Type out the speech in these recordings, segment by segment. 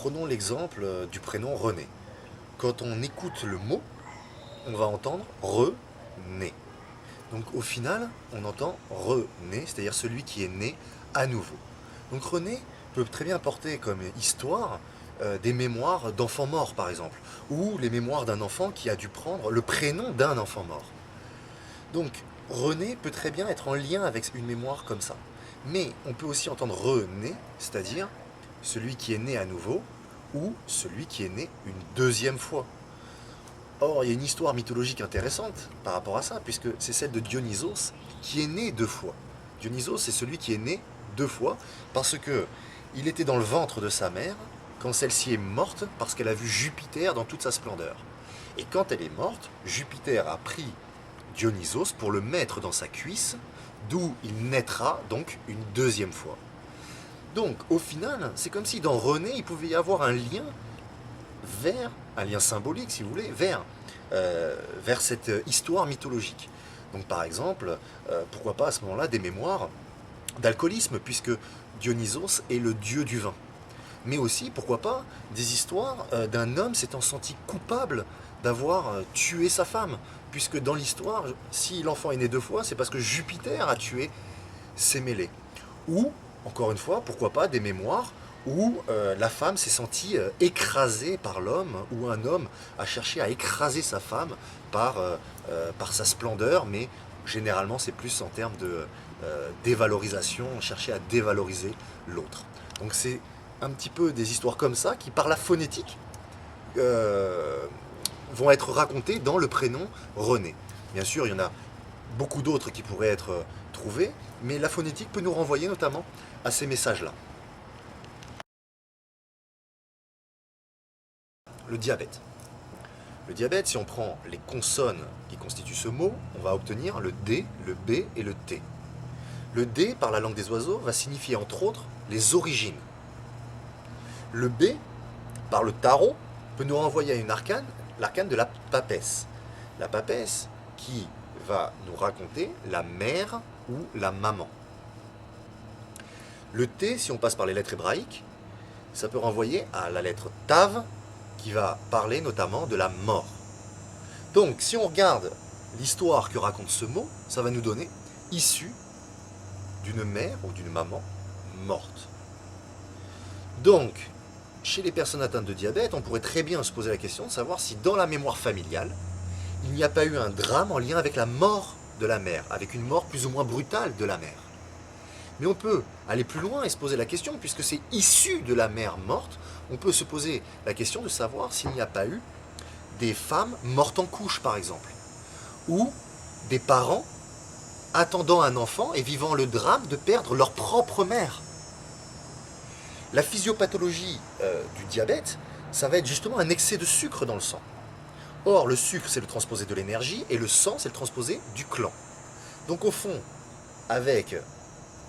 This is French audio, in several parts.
Prenons l'exemple du prénom René. Quand on écoute le mot, on va entendre René. Donc au final, on entend René, c'est-à-dire celui qui est né à nouveau. Donc René peut très bien porter comme histoire des mémoires d'enfants morts par exemple, ou les mémoires d'un enfant qui a dû prendre le prénom d'un enfant mort. Donc René peut très bien être en lien avec une mémoire comme ça. Mais on peut aussi entendre René, c'est-à-dire celui qui est né à nouveau, ou celui qui est né une deuxième fois. Or, il y a une histoire mythologique intéressante par rapport à ça, puisque c'est celle de Dionysos qui est né deux fois. Dionysos, c'est celui qui est né deux fois, parce que il était dans le ventre de sa mère quand celle-ci est morte, parce qu'elle a vu Jupiter dans toute sa splendeur. Et quand elle est morte, Jupiter a pris Dionysos pour le mettre dans sa cuisse, d'où il naîtra donc une deuxième fois. Donc, au final, c'est comme si dans René, il pouvait y avoir un lien vers, un lien symbolique si vous voulez, vers cette histoire mythologique. Donc par exemple, pourquoi pas à ce moment-là des mémoires d'alcoolisme, puisque Dionysos est le dieu du vin. Mais aussi, pourquoi pas, des histoires d'un homme s'étant senti coupable d'avoir tué sa femme, puisque dans l'histoire, si l'enfant est né deux fois, c'est parce que Jupiter a tué ses mêlés. Ou, encore une fois, pourquoi pas des mémoires où la femme s'est sentie écrasée par l'homme, où un homme a cherché à écraser sa femme par sa splendeur, mais généralement c'est plus en termes de dévalorisation, chercher à dévaloriser l'autre. Donc c'est un petit peu des histoires comme ça qui, par la phonétique, vont être racontées dans le prénom René. Bien sûr, il y en a beaucoup d'autres qui pourraient être trouvés, mais la phonétique peut nous renvoyer notamment à ces messages-là. Le diabète. Le diabète, si on prend les consonnes qui constituent ce mot, on va obtenir le D, le B et le T. Le D, par la langue des oiseaux, va signifier entre autres les origines. Le B, par le tarot, peut nous renvoyer à une arcane, l'arcane de la papesse. La papesse qui va nous raconter la mère ou la maman. Le T, si on passe par les lettres hébraïques, ça peut renvoyer à la lettre Tav, qui va parler notamment de la mort. Donc, si on regarde l'histoire que raconte ce mot, ça va nous donner issu d'une mère ou d'une maman morte. Donc, chez les personnes atteintes de diabète, on pourrait très bien se poser la question de savoir si dans la mémoire familiale, il n'y a pas eu un drame en lien avec la mort de la mère, avec une mort plus ou moins brutale de la mère. Mais on peut aller plus loin et se poser la question, puisque c'est issu de la mère morte, on peut se poser la question de savoir s'il n'y a pas eu des femmes mortes en couche, par exemple, ou des parents attendant un enfant et vivant le drame de perdre leur propre mère. La physiopathologie du diabète, ça va être justement un excès de sucre dans le sang. Or, le sucre, c'est le transposé de l'énergie, et le sang, c'est le transposé du clan. Donc au fond, avec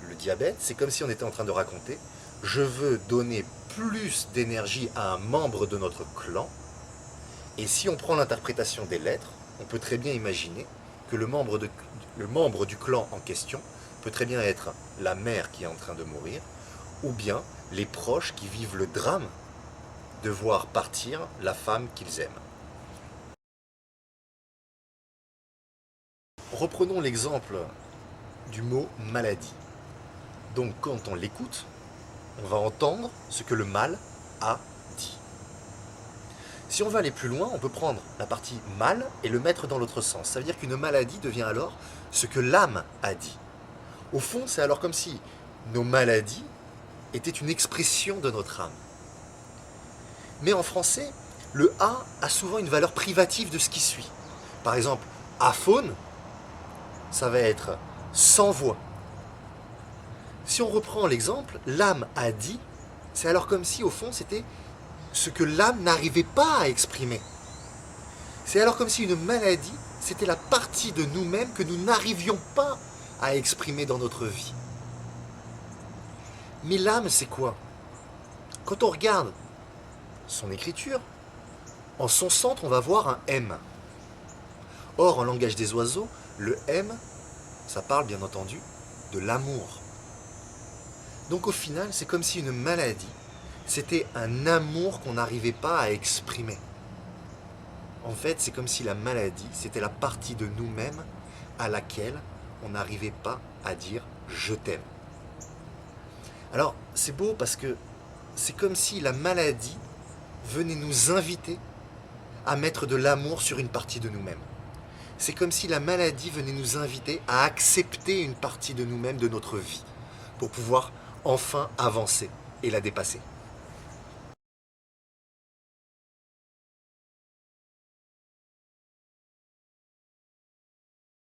le diabète, c'est comme si on était en train de raconter « je veux donner plus d'énergie à un membre de notre clan », et si on prend l'interprétation des lettres, on peut très bien imaginer que le membre du clan en question peut très bien être la mère qui est en train de mourir, ou bien les proches qui vivent le drame de voir partir la femme qu'ils aiment. Reprenons l'exemple du mot maladie. Donc quand on l'écoute, on va entendre ce que le mal a dit. Si on veut aller plus loin, on peut prendre la partie mal et le mettre dans l'autre sens. Ça veut dire qu'une maladie devient alors ce que l'âme a dit. Au fond, c'est alors comme si nos maladies étaient une expression de notre âme. Mais en français, le a souvent une valeur privative de ce qui suit. Par exemple, aphone, ça va être sans voix. Si on reprend l'exemple, l'âme a dit, c'est alors comme si au fond c'était ce que l'âme n'arrivait pas à exprimer. C'est alors comme si une maladie, c'était la partie de nous-mêmes que nous n'arrivions pas à exprimer dans notre vie. Mais l'âme, c'est quoi? Quand on regarde son écriture, en son centre, on va voir un M. Or, en langage des oiseaux, le M, ça parle bien entendu de l'amour. Donc au final, c'est comme si une maladie C'était un amour qu'on n'arrivait pas à exprimer. En fait, c'est comme si la maladie, c'était la partie de nous-mêmes à laquelle on n'arrivait pas à dire « je t'aime ». Alors, c'est beau parce que c'est comme si la maladie venait nous inviter à mettre de l'amour sur une partie de nous-mêmes. C'est comme si la maladie venait nous inviter à accepter une partie de nous-mêmes, de notre vie, pour pouvoir enfin avancer et la dépasser.